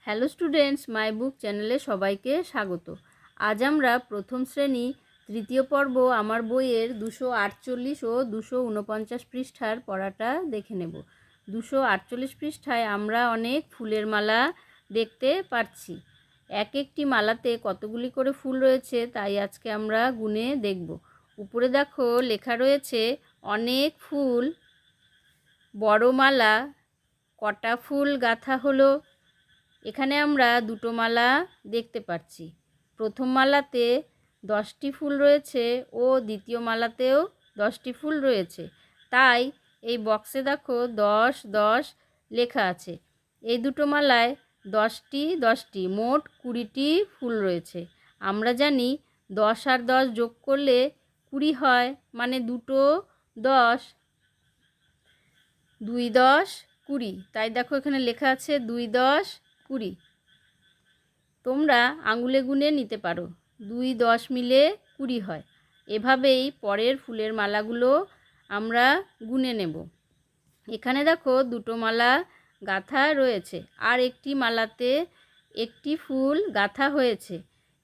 Hello students, মাই বুক চ্যানেলে সবাইকে স্বাগত। আজ আমরা প্রথম শ্রেণী তৃতীয় পর্ব আমার বইয়ের 248 ও 249 পৃষ্ঠার পড়াটা দেখে নেব। 248 পৃষ্ঠায় আমরা অনেক ফুলের মালা দেখতে পাচ্ছি। এক একটি মালাতে কতগুলি করে ফুল রয়েছে তাই আজকে আমরা গুনে দেখব। উপরে দেখো লেখা রয়েছে অনেক ফুল, বড় মালা, কটা ফুল গাঁথা হলো। এখানে আমরা দুটো মালা দেখতে পাচ্ছি। প্রথম মালাতে 10টি ফুল রয়েছে ও দ্বিতীয় মালাতেও 10টি ফুল রয়েছে, তাই এই বক্সে দেখো 10 10 লেখা আছে। এই দুটো মালায় 10টি 10টি মোট 20টি ফুল রয়েছে। আমরা জানি 10 আর 10 যোগ করলে 20 হয়, মানে দুটো 10, 2 10 20। তাই দেখো এখানে লেখা আছে 2 10 20। তোমরা আঙুলে গুনে নিতে পারো, 2 10 মিলে 20 হয়। এভাবেই পরের ফুলের মালাগুলো আমরা গুনে নেব। এখানে দেখো দুটো মালা গাঁথা রয়েছে আর একটি মালাতে একটি ফুল গাঁথা হয়েছে।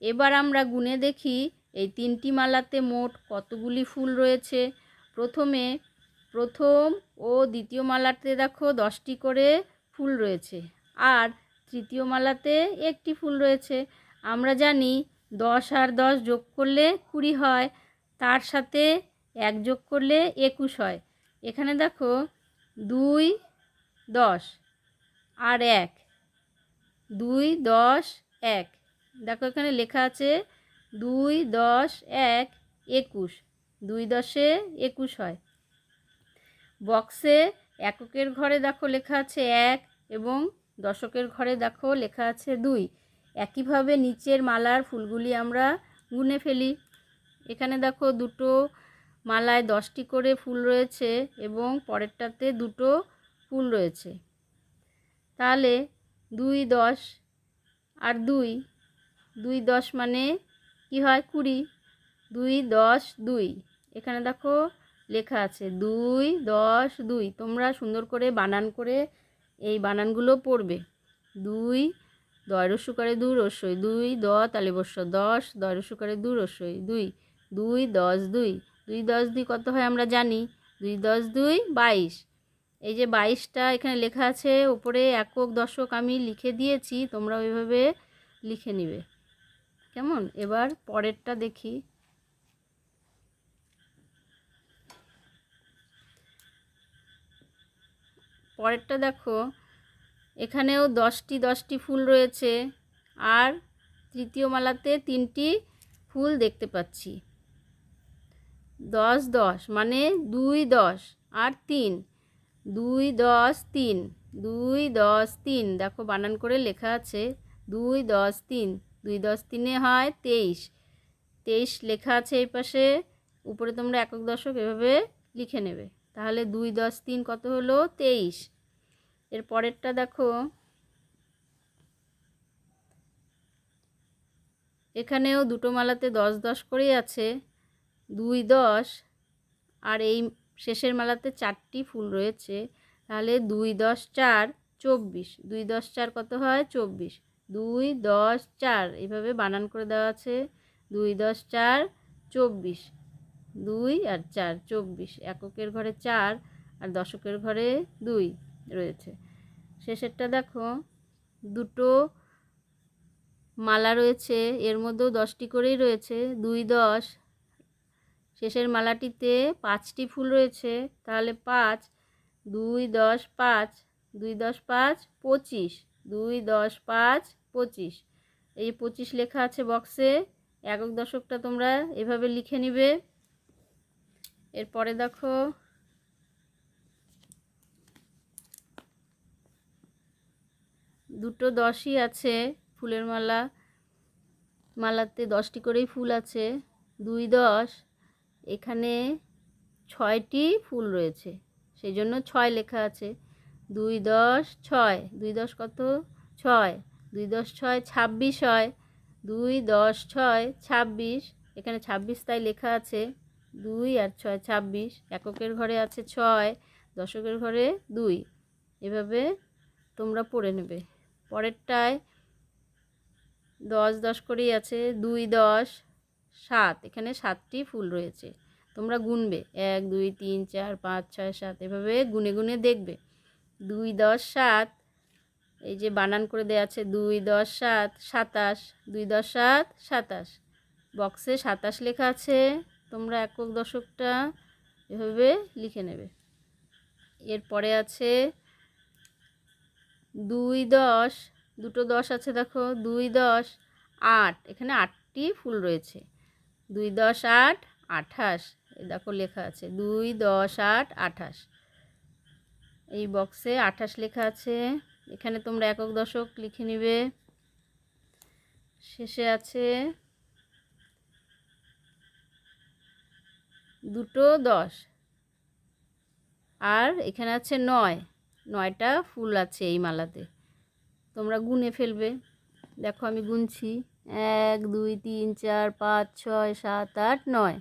এবার আমরা গুনে দেখি এই 3টি মালাতে মোট কতগুলি ফুল রয়েছে। প্রথম ও দ্বিতীয় মালাতে দেখো 10টি করে ফুল রয়েছে আর তৃতীয় মালাতে একটি ফুল রয়েছে। আমরা জানি 10 আর 10 যোগ করলে 20 হয়, তার সাথে 1 যোগ করলে 21 হয়। এখানে দেখো 2 10 আর 1, 2 10 1। দেখো এখানে লেখা আছে 2 10 1 21, 2 10 21 হয়। বক্সে এককের ঘরে দেখো লেখা আছে 1 এবং দশকের ঘরে দেখো লেখা আছে 2। একইভাবে নিচের মালার ফুলগুলি আমরা গুনে ফেলি। এখানে দেখো দুটো মালায় 10টি করে ফুল রয়েছে এবং পরেরটাতে দুটো ফুল রয়েছে। তাহলে 2 10 আর 2 2 10 মানে কি হয় 20, 2 10 2। এখানে দেখো লেখা আছে 2 10 2। তোমরা সুন্দর করে বানান করে এই বানানগুলো পড়বে। 2 দয় রস্যকারে 2 রস্যই 2, দ তালে বস্য 10, দয় রস্যকারে 2 রস্যই 2, 2 10 2। 2 10 2 কত হয় আমরা জানি, 2 10 2 22। এই যে 22টা এখানে লেখা আছে, উপরে একক দশক আমি লিখে দিয়েছি, তোমরা ওইভাবে লিখে নিবে। কেমন? এবার পরেরটা দেখি। পরেরটা দেখো এখানেও 10টি 10টি ফুল রয়েছে আর তৃতীয় মালাতে 3টি ফুল দেখতে পাচ্ছি। 10 10 মানে 2 10 আর 3, 2 10 3, 2 10 3। দেখো বানান করে লেখা আছে 2 10 3, 2 10 3 হয় 23। 23 লেখা আছে এই পাশে, উপরে তোমরা একক দশক এভাবে লিখে নেবে। তাহলে 2 10 3 কত হলো 23। এর পরেরটা দেখো, এখানেও দুটো মালাতে 10 10 করেই আছে, 2 10 আর এই শেষের মালাতে 4টি ফুল রয়েছে। তাহলে 2 10 4 24, 2 10 4 কত হয় 24, 2 10 4 এইভাবে বানান করে দেওয়া আছে। 2 10 4 24, 2 আর 4 24। এককের ঘরে 4 আর দশকের ঘরে 2 রয়েছে। শেষেরটা দেখো দুটো মালা রয়েছে, এর মধ্যেও 10টি করেই রয়েছে। 2 10 শেষের মালাটিতে 5টি ফুল রয়েছে, তাহলে 5, 2 10 5, 2 10 5 25, 2 10 5 25। এই 25 লেখা আছে বক্সে। একক দশকটা তোমরা এভাবে লিখে নিবে। এরপরে দেখো দুটো 10ই আছে ফুলের মালাতে 10টি করেই ফুল আছে। 2 10 এখানে 6টি ফুল রয়েছে, সেই জন্য 6 লেখা আছে। 2 10 6, 2 10 কত 6, 2 10 6 26 হয়। 2 10 6 26, এখানে 26 তাই লেখা আছে। 2 আর 6 26। এককের ঘরে আছে 6, দশকের ঘরে 2। এভাবে তোমরা পড়ে নেবে। পরেরটায় 10 10 করেই আছে, 2 10 7, এখানে 7টি ফুল রয়েছে। তোমরা গুনবে 1 2 3 4 5 6 7, এভাবে গুনে গুনে দেখবে। 2 10 7, এই যে বানান করে দেওয়া আছে 2 10 7 27, 2 10 7 27, বক্সে 27 লেখা আছে। তোমরা একক দশকটা এভাবে লিখে নেবে। এরপরে আছে 2 10, দুটো 10 আছে দেখো, 2 10 8, এখানে 8টি ফুল রয়েছে। 2 10 8 28, এই দেখো লেখা আছে 2 10 8 28, এই বক্সে 28 লেখা আছে। এখানে তোমরা একক দশক লিখে নিবে। শেষে আছে দুটো 10, আর এখানে আছে 9, 9টা ফুল আছে এই মালাতে। তোমরা গুনে ফেলবে। দেখো আমি গুনছি 1 2 3 4 5 6 7 8 9,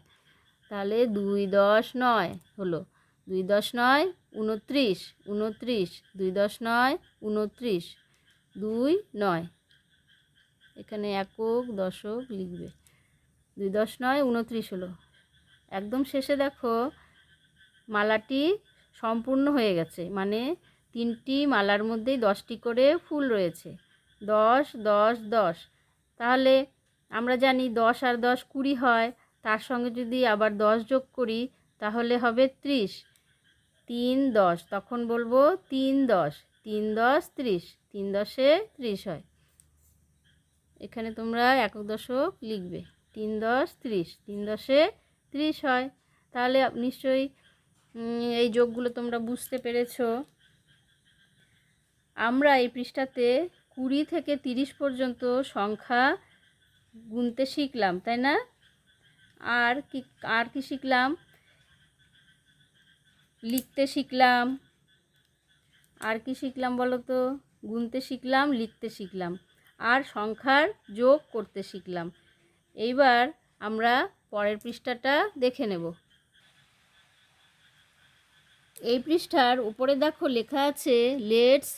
তাহলে 2 10 9 হলো। 2 10 9 29, 29, 2 10 9 29, 2 9, এখানে একক দশক লিখবে। 2 10 9 29 হলো। একদম শেষে দেখো মালাটি সম্পূর্ণ হয়ে গেছে, মানে 3টি মালার মধ্যেই 10টি করে ফুল রয়েছে। 10 10 10, তাহলে আমরা জানি 10 আর 10 20 হয়, তার সঙ্গে যদি আবার 10 যোগ করি তাহলে হবে 30। 3 10, তখন বলবো 3 10, 3 10 30, 3 10-এ 30 হয়। এখানে তোমরা একক দশক লিখবে 3 10 30, 3 10-এ 30 হয়। তাহলে নিশ্চয়ই এই যোগগুলো তোমরা বুঝতে পেরেছো। আমরা এই পৃষ্ঠাতে 20 থেকে 30 পর্যন্ত সংখ্যা গুনতে শিখলাম, তাই না? আর কি শিখলাম? লিখতে শিখলাম। আর কি শিখলাম বলো তো? গুনতে শিখলাম, লিখতে শিখলাম, আর সংখ্যার যোগ করতে শিখলাম। এইবার আমরা পরের পৃষ্ঠাটা দেখে নেব। এই পৃষ্ঠার উপরে দেখো লেখা আছে let's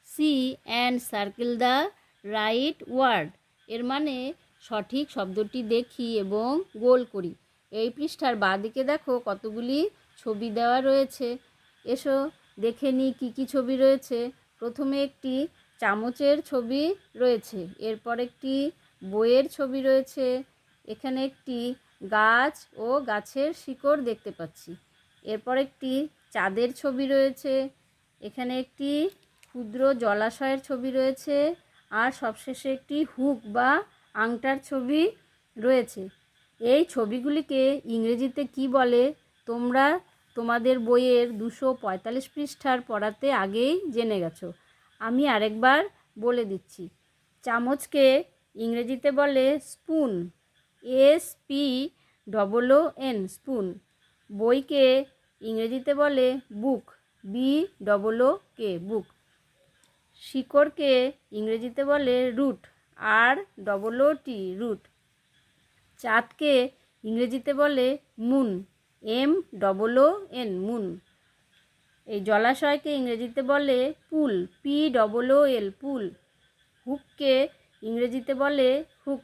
see and circle the right word. এর মানে সঠিক শব্দটি দেখি এবং গোল করি। এই পৃষ্ঠার বাঁদিকে দেখো কতগুলি ছবি দেওয়া রয়েছে। এসো দেখে নিই কী কী ছবি রয়েছে। প্রথমে একটি চামচের ছবি রয়েছে, এরপর একটি বইয়ের ছবি রয়েছে, এখানে একটি গাছ ও গাছের শিকড় দেখতে পাচ্ছি, এরপর একটি চাঁদের ছবি রয়েছে, এখানে একটি ক্ষুদ্র জলাশয়ের ছবি রয়েছে, আর সবশেষে একটি হুক বা আংটার ছবি রয়েছে। এই ছবিগুলিকে ইংরেজিতে কি বলে তোমরা তোমাদের বইয়ের 245 পৃষ্ঠার পড়াতে আগেই জেনে গেছো। আমি আরেকবার বলে দিচ্ছি। চামচকে ইংরেজিতে বলে স্পুন, SPOON, স্পুন। বইকে ইংরেজিতে বলে বুক, BOOK, বুক। শিকড়কে ইংরেজিতে বলে রুট, ROOT, রুট। চাঁদকে ইংরেজিতে বলে মুন, MOON, মুন। এই জলাশয়কে ইংরেজিতে বলে পুল, POOL, পুল। হুককে ইংরেজিতে বলে হুক,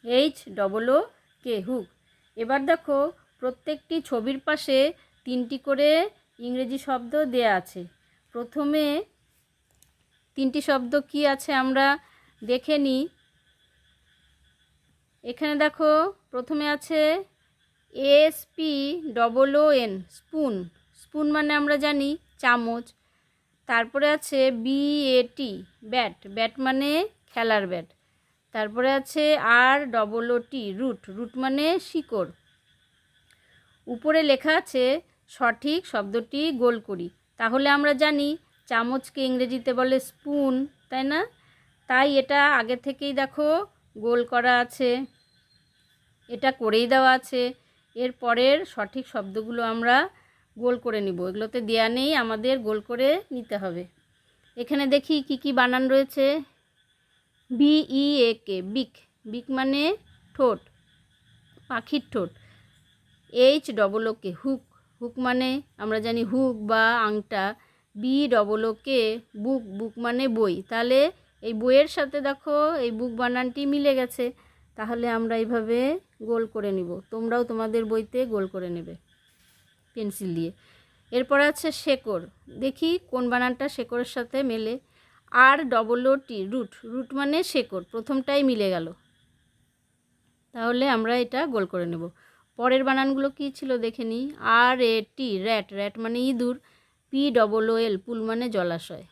HOOK, হুক। এবার দেখো প্রত্যেকটি ছবির পাশে 3টি করে ইংরেজি শব্দ দেয়া আছে। প্রথমে 3টি শব্দ কি আছে আমরা দেখে নিই। এখানে দেখো প্রথমে আছে SPOON, স্পুন। স্পুন মানে আমরা জানি চামচ। তারপরে আছে BAT, ব্যাট, ব্যাট মানে খেলার ব্যাট। তারপরে আছে ROOT, রুট, রুট মানে শিকড়। উপরে লেখা আছে সঠিক শব্দটি গোল করি। তাহলে আমরা জানি চামচকে ইংরেজিতে বলে স্পুন, তাই না? তাই এটা আগে থেকেই দেখো গোল করা আছে, এটা করেই দেওয়া আছে। এর পরের সঠিক শব্দগুলো আমরা গোল করে নিব, এগুলোতে দেয়া নেই, আমাদের গোল করে নিতে হবে। এখানে দেখি কি কি বানান রয়েছে। BEAK, বিক, বিক মানে ঠোঁট, পাখির ঠোঁট। HOOK, হুক, হুক মানে আমরা জানি হুক বা আংটা। BOOK, বুক, বুক মানে বই। তাহলে এই বইয়ের সাথে দেখো এই বুক বানানটি মিলে গেছে, তাহলে আমরা এইভাবে গোল করে নিব। তোমরাও তোমাদের বইতে গোল করে নেবে পেন্সিল দিয়ে। এরপর আছে শেকড়, দেখি কোন বানানটা শেকড়ের সাথে মেলে। ROOT, রুট, রুট মানে শেকড়, প্রথমটাই মিলে গেল, তাহলে আমরা এটা গোল করে নেব। পরের বানানগুলো কি ছিল দেখে নিই। RAT, র্যাট, র্যাট মানে ইঁদুর। POOL, পুল মানে জলাশয়।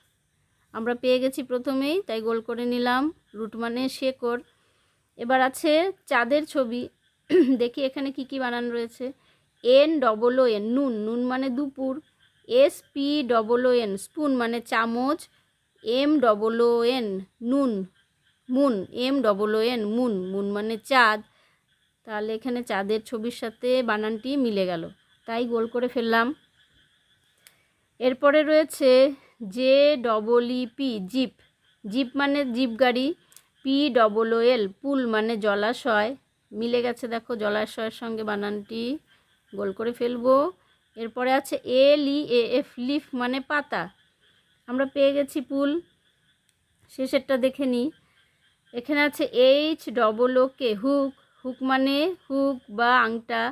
আমরা পেয়ে গেছি প্রথমেই, তাই গোল করে নিলাম। রুট মানে শেকড়। এবার আছে চাঁদের ছবি, দেখি এখানে কি কি বানান রয়েছে। NOON, নুন, নুন মানে দুপুর। SPOON, স্পুন মানে চামচ। MOON, নুন, মুন। MOON, মুন, মুন মানে চাঁদ। তাহলে এখানে চাঁদের ছবির সাথে বানানটি মিলে গেল, তাই গোল করে ফেললাম। এরপরে রয়েছে JEEP, জিপ, জিপ মানে জিপ গাড়ি। POOL, পুল মানে জলাশয়, মিলে গেছে দেখো জলাশয়ের সঙ্গে বানানটি, গোল করে ফেলবো। এরপরে আছে LEAF, লিফ মানে পাতা, আমরা পেয়ে গেছি পুল। শেষেরটা দেখে নিই। এখানে আছে HOOK, হুক, হুক মানে হুক বা আংটা,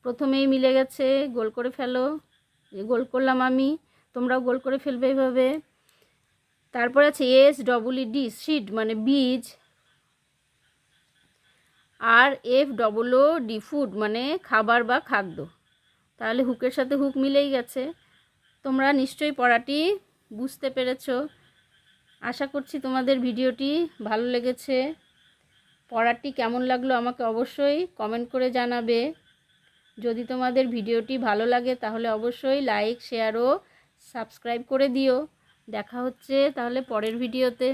প্রথমেই মিলে গেছে, গোল করে ফেলো। গোল করলাম আমি, তোমরাও গোল করে ফেলবে এইভাবে। তারপর আছে SEED, সিড মানে বীজ। FOOD, ফুড মানে খাবার বা খাদ্য। তাহলে হুকের সাথে হুক মিলেই গেছে। তোমরা নিশ্চয়ই পড়াটি বুঝতে পেরেছো। আশা করছি তোমাদের ভিডিওটি ভালো লেগেছে। পড়াটি কেমন লাগলো আমাকে অবশ্যই কমেন্ট করে জানাবে। যদি তোমাদের ভিডিওটি ভালো লাগে তাহলে অবশ্যই লাইক, শেয়ার ও সাবস্ক্রাইব করে দিও। দেখা হচ্ছে তাহলে পরের ভিডিওতে।